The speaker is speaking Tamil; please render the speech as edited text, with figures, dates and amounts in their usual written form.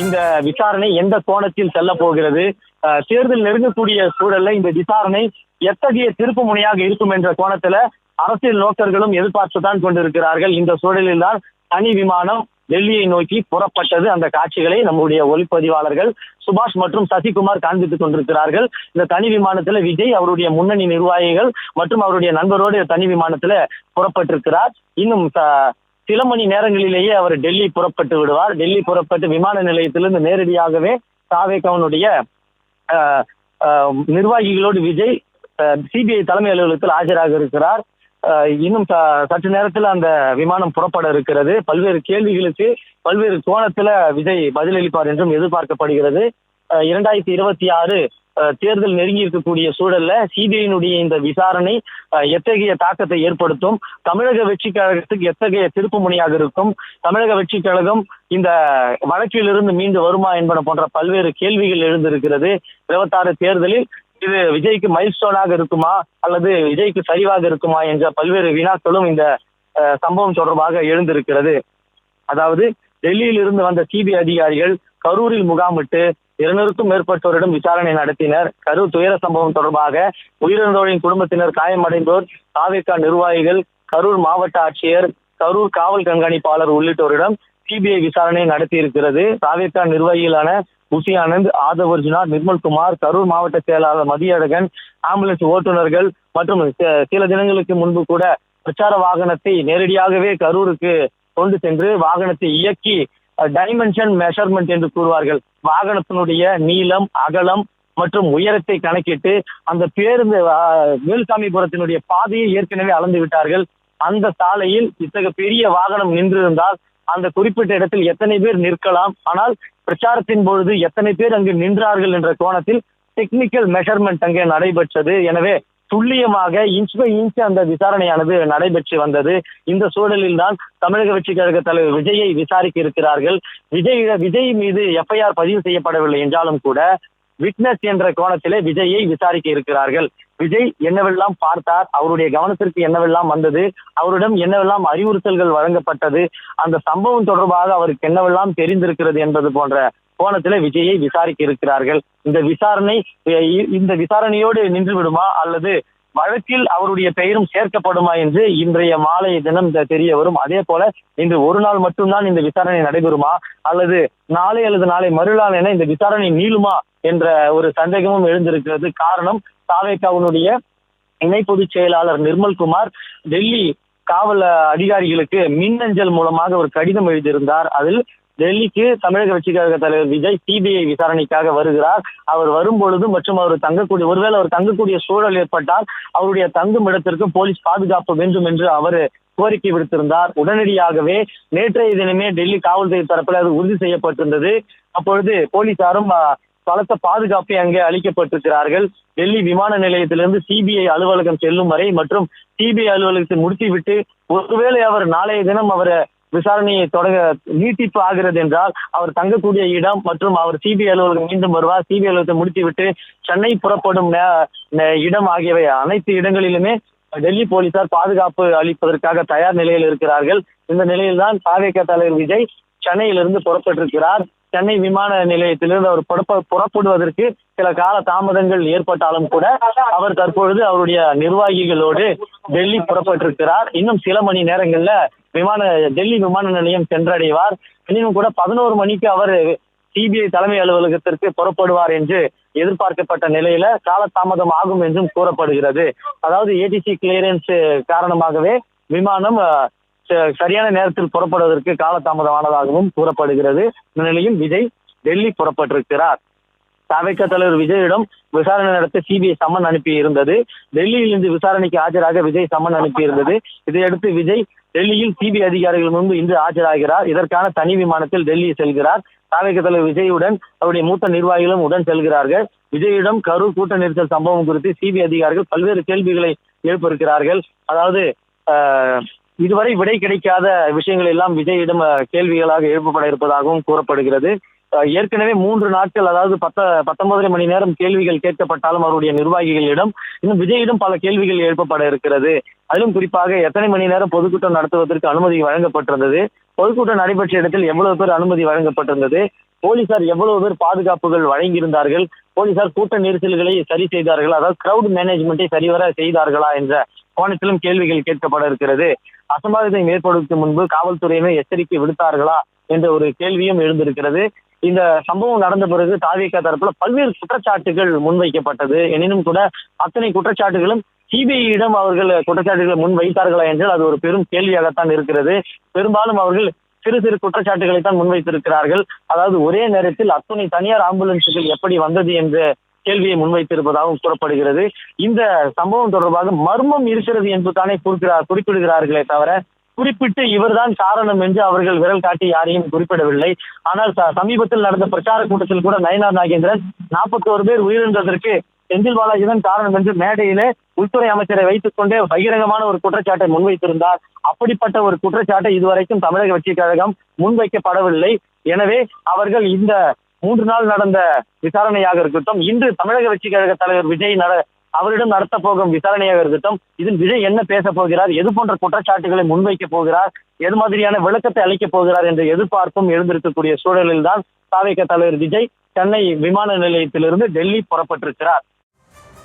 இந்த விசாரணை எந்த கோணத்தில் செல்ல போகிறது, தேர்தல் நெருங்கக்கூடிய சூழல்ல இந்த விசாரணை எத்தகைய திருப்பு முனையாக இருக்கும் என்ற கோணத்துல அரசியல் நோக்கர்களும் எதிர்பார்த்துதான் கொண்டிருக்கிறார்கள். இந்த சூழலில் தான் தனி விமானம் டெல்லியை நோக்கி புறப்பட்டது. அந்த காட்சிகளை நம்முடைய ஒளிப்பதிவாளர்கள் சுபாஷ் மற்றும் சசிகுமார் காண்பித்துக் கொண்டிருக்கிறார்கள். இந்த தனி விமானத்துல விஜய் அவருடைய முன்னணி நிர்வாகிகள் மற்றும் அவருடைய நண்பரோடு தனி விமானத்துல புறப்பட்டிருக்கிறார். இன்னும் சில மணி நேரங்களிலேயே அவர் டெல்லி புறப்பட்டு விடுவார். டெல்லி புறப்பட்டு விமான நிலையத்திலிருந்து நேரடியாகவே தாவேகாவினுடைய நிர்வாகிகளோடு விஜய் சிபிஐ தலைமை அலுவலகத்தில் ஆஜராக இருக்கிறார். இன்னும் சற்று நேரத்தில் அந்த விமானம் புறப்பட இருக்கிறது. பல்வேறு கேள்விகளுக்கு பல்வேறு கோணத்துல விஜய் பதிலளிப்பார் என்றும் எதிர்பார்க்கப்படுகிறது. 2026 தேர்தல் நெருங்கி இருக்கக்கூடிய சூழல்ல சிபிஐனுடைய இந்த விசாரணை எத்தகைய தாக்கத்தை ஏற்படுத்தும், தமிழக வெற்றி கழகத்துக்கு எத்தகைய திருப்பு முனையாக இருக்கும், தமிழக வெற்றி கழகம் இந்த வழக்கிலிருந்து மீண்டு வருமா என்பன போன்ற பல்வேறு கேள்விகள் எழுந்திருக்கிறது. 26 தேர்தலில் இது விஜய்க்கு மைல்ஸ்டோனாக இருக்குமா அல்லது விஜய்க்கு சரிவாக இருக்குமா என்ற பல்வேறு வினாக்களும் இந்த சம்பவம் தொடர்பாக எழுந்திருக்கிறது. அதாவது டெல்லியில் இருந்து வந்த சிபிஐ அதிகாரிகள் கரூரில் முகாமிட்டு 200க்கும் மேற்பட்டோரிடம் விசாரணை நடத்தினர். கரூர் துயர சம்பவம் தொடர்பாக உயிரிழந்தோரின் குடும்பத்தினர், காயமடைந்தோர், தாவேகா நிர்வாகிகள், கரூர் மாவட்ட ஆட்சியர், கரூர் காவல் கண்காணிப்பாளர் உள்ளிட்டோரிடம் சிபிஐ விசாரணை நடத்தி இருக்கிறது. தாவேகா நிர்வாகிகளான புசி ஆனந்த், ஆதவர்ஜுனா, நிர்மல்குமார், கரூர் மாவட்ட செயலாளர் மதியழகன், ஆம்புலன்ஸ் ஓட்டுநர்கள் மற்றும் சில தினங்களுக்கு முன்பு கூட பிரச்சார வாகனத்தை நேரடியாகவே கரூருக்கு கொண்டு சென்று வாகனத்தை இயக்கி டைமென்ஷன் மெஷர்மெண்ட் என்று கூறுவார்கள், வாகனத்தினுடைய நீளம், அகலம் மற்றும் உயரத்தை கணக்கிட்டு அந்த பேருந்து வேலுசாமிபுரத்தினுடைய பாதையை ஏற்கனவே அளந்து விட்டார்கள். அந்த சாலையில் இத்தகைய பெரிய வாகனம் நின்றிருந்தால் அந்த குறிப்பிட்ட இடத்தில் எத்தனை பேர் நிற்கலாம், ஆனால் பிரச்சாரத்தின் பொழுது எத்தனை பேர் அங்கு நின்றார்கள் என்ற கோணத்தில் டெக்னிக்கல் மெஷர்மெண்ட் அங்கே நடைபெற்றது. எனவே துல்லியமாக இன்ச் பை இன்ச் அந்த விசாரணையானது நடைபெற்று வந்தது. இந்த சூழலில் தான் தமிழக வெற்றி கழக தலைவர் விஜயை விசாரிக்க இருக்கிறார்கள். விஜய் மீது எஃப்ஐஆர் பதிவு செய்யப்படவில்லை என்றாலும் கூட விட்னஸ் என்ற கோணத்திலே விஜயை விசாரிக்க இருக்கிறார்கள். விஜய் என்னவெல்லாம் பார்த்தார், அவருடைய கவனத்திற்கு என்னவெல்லாம் வந்தது, அவரிடம் என்னவெல்லாம் அறிவுறுத்தல்கள் வழங்கப்பட்டது, அந்த சம்பவம் தொடர்பாக அவருக்கு என்னவெல்லாம் தெரிந்திருக்கிறது என்பது போன்ற கோணத்திலே விஜயை விசாரிக்க இருக்கிறார்கள். இந்த விசாரணையோடு நின்று விடுமா அல்லது வழக்கில் அவருடைய பெயரும் சேர்க்கப்படுமா என்று இன்றைய மாலை தினம் தெரிய வரும். அதே போல இன்று ஒரு நாள் மட்டும்தான் இந்த விசாரணை நடைபெறுமா அல்லது நாளை அல்லது நாளை மறுநாள் என இந்த விசாரணை நீளுமா என்ற ஒரு சந்தேகமும் எழுந்திருக்கிறது. காரணம், தாவேகாவினுடைய இணை பொதுச் செயலாளர் நிர்மல்குமார் டெல்லி காவல் அதிகாரிகளுக்கு மின்னஞ்சல் மூலமாக ஒரு கடிதம் எழுதியிருந்தார். அதில் டெல்லிக்கு தமிழக வெற்றி கழக தலைவர் விஜய் சிபிஐ விசாரணைக்காக வருகிறார், அவர் வரும்பொழுது மற்றும் அவர் ஒருவேளை அவர் தங்கக்கூடிய சூழல் ஏற்பட்டால் அவருடைய தங்கும் இடத்திற்கும் போலீஸ் பாதுகாப்பு வேண்டும் என்று அவர் கோரிக்கை விடுத்திருந்தார். உடனடியாகவே நேற்றைய தினமே டெல்லி காவல்துறை தரப்பில் அது உறுதி செய்யப்பட்டிருந்தது. அப்பொழுது போலீசாரும் பலத்த பாதுகாப்பை அங்கே அளிக்கப்பட்டிருக்கிறார்கள். டெல்லி விமான நிலையத்திலிருந்து சிபிஐ அலுவலகம் செல்லும் வரை மற்றும் சிபிஐ அலுவலகத்தை முடித்துவிட்டு ஒருவேளை அவர் நாளைய தினம் அவர் விசாரணையை தொடங்க நீட்டிப்பு ஆகிறது என்றால் அவர் தங்கக்கூடிய இடம் மற்றும் அவர் சிபிஐ அலுவலகம் மீண்டும் வருவார். சிபிஐ அலுவலகத்தை முடித்துவிட்டு சென்னை புறப்படும் இடம் ஆகியவை அனைத்து இடங்களிலுமே டெல்லி போலீசார் பாதுகாப்பு அளிப்பதற்காக தயார் நிலையில் இருக்கிறார்கள். இந்த நிலையில்தான் தாவேகா தலைவர் விஜய் சென்னையிலிருந்து புறப்பட்டிருக்கிறார். சென்னை விமான நிலையத்திலிருந்து அவர் புறப்படுவதற்கு சில கால தாமதங்கள் ஏற்பட்டாலும் கூட அவர் தற்பொழுது அவருடைய நிர்வாகிகளோடு டெல்லி புறப்பட்டிருக்கிறார். இன்னும் சில மணி நேரங்கள்ல டெல்லி விமான நிலையம் சென்றடைவார். இன்னும் கூட 11 மணிக்கு அவர் சிபிஐ தலைமை அலுவலகத்திற்கு புறப்படுவார் என்று எதிர்பார்க்கப்பட்ட நிலையில காலதாமதம் ஆகும் என்றும் கூறப்படுகிறது. அதாவது ஏடிசி கிளியரன்ஸ் காரணமாகவே விமானம் சரியான நேரத்தில் புறப்படுவதற்கு காலதாமதமானதாகவும் கூறப்படுகிறது. இந்த நிலையில் விஜய் டெல்லி புறப்பட்டிருக்கிறார். தாவேகா தலைவர் விஜயிடம் விசாரணை நடத்த சிபிஐ சம்மன் அனுப்பி இருந்தது. டெல்லியில் இருந்து விசாரணைக்கு ஆஜராக விஜய் சம்மன் அனுப்பி இருந்தது. இதையடுத்து விஜய் டெல்லியில் சிபிஐ அதிகாரிகள் முன்பு இன்று ஆஜராகிறார். இதற்கான தனி விமானத்தில் டெல்லி செல்கிறார். தாவேகா தலைவர் விஜயுடன் அவருடைய மூத்த நிர்வாகிகளும் உடன் செல்கிறார்கள். விஜயிடம் கரூர் கூட்ட நெரிசல் சம்பவம் குறித்து சிபிஐ அதிகாரிகள் பல்வேறு கேள்விகளை எழுப்பியிருக்கிறார்கள். அதாவது இதுவரை விடை கிடைக்காத விஷயங்கள் எல்லாம் விஜயிடம் கேள்விகளாக எழுப்பப்பட இருப்பதாகவும் கூறப்படுகிறது. ஏற்கனவே 3 நாட்கள், அதாவது 19 மணி நேரம் கேள்விகள் கேட்கப்பட்டாலும் அவருடைய நிர்வாகிகளிடம் இன்னும் விஜயிடம் பல கேள்விகள் எழுப்பப்பட இருக்கிறது. அதிலும் குறிப்பாக எத்தனை மணி நேரம் பொதுக்கூட்டம் நடத்துவதற்கு அனுமதி வழங்கப்பட்டிருந்தது, பொதுக்கூட்டம் நடைபெற்ற இடத்தில் எவ்வளவு பேர் அனுமதி வழங்கப்பட்டிருந்தது, போலீசார் எவ்வளவு பேர் பாதுகாப்புகள் வழங்கியிருந்தார்கள், போலீசார் கூட்ட நெரிசல்களை சரி செய்தார்களா, அதாவது கிரவுட் மேனேஜ்மெண்ட்டை சரிவர செய்தார்களா என்ற கோணத்திலும் கேள்விகள் கேட்கப்பட இருக்கிறது. அசம்பாவிதம் ஏற்படுவதற்கு முன்பு காவல்துறையினர் எச்சரிக்கை விடுத்தார்களா என்ற ஒரு கேள்வியும் எழுந்திருக்கிறது. இந்த சம்பவம் நடந்த பிறகு தாவேகா தரப்புல பல்வேறு குற்றச்சாட்டுகள் முன்வைக்கப்பட்டது. எனினும் கூட அத்தனை குற்றச்சாட்டுகளும் சிபிஐயிடம் அவர்கள் குற்றச்சாட்டுகளை முன் வைத்தார்களா என்றால் அது ஒரு பெரும் கேள்வியாகத்தான் இருக்கிறது. பெரும்பாலும் அவர்கள் சிறு சிறு குற்றச்சாட்டுகளை தான் முன்வைத்திருக்கிறார்கள். அதாவது ஒரே நேரத்தில் அத்தனை தனியார் ஆம்புலன்ஸுகள் எப்படி வந்தது என்ற கேள்வியை முன்வைத்திருப்பதாகவும் கூறப்படுகிறது. இந்த சம்பவம் தொடர்பாக மர்மம் இருக்கிறது என்று தானே குறிப்பிடுகிறார்களே தவிர குறிப்பிட்டு இவர்தான் காரணம் என்று அவர்கள் விரல் காட்டி யாரையும் குறிப்பிடவில்லை. ஆனால் சமீபத்தில் நடந்த பிரச்சார கூட்டத்தில் கூட நயினார் நாகேந்திரன் 41 பேர் உயிரிழந்ததற்கு செந்தில் பாலாஜி தான் காரணம் என்று மேடையிலே உள்துறை அமைச்சரை வைத்துக் கொண்டே பகிரங்கமான ஒரு குற்றச்சாட்டை முன்வைத்திருந்தார். அப்படிப்பட்ட ஒரு குற்றச்சாட்டை இதுவரைக்கும் தமிழக வெற்றி கழகம் முன்வைக்கப்படவில்லை. எனவே அவர்கள் இந்த 3 நாள் நடந்த விசாரணையாக இருக்கட்டும், இன்று தமிழக வெற்றி கழக தலைவர் விஜய் அவரிடம் நடத்த போகும் விசாரணையாக இருக்கட்டும், இதில் விஜய் என்ன பேச போகிறார், எது போன்ற குற்றச்சாட்டுகளை முன்வைக்க போகிறார், எது மாதிரியான விளக்கத்தை அளிக்கப் போகிறார் என்ற எதிர்பார்ப்பும் எழுந்திருக்கக்கூடிய சூழலில் தான் தாவேகா தலைவர் விஜய் சென்னை விமான நிலையத்திலிருந்து டெல்லி புறப்பட்டிருக்கிறார்.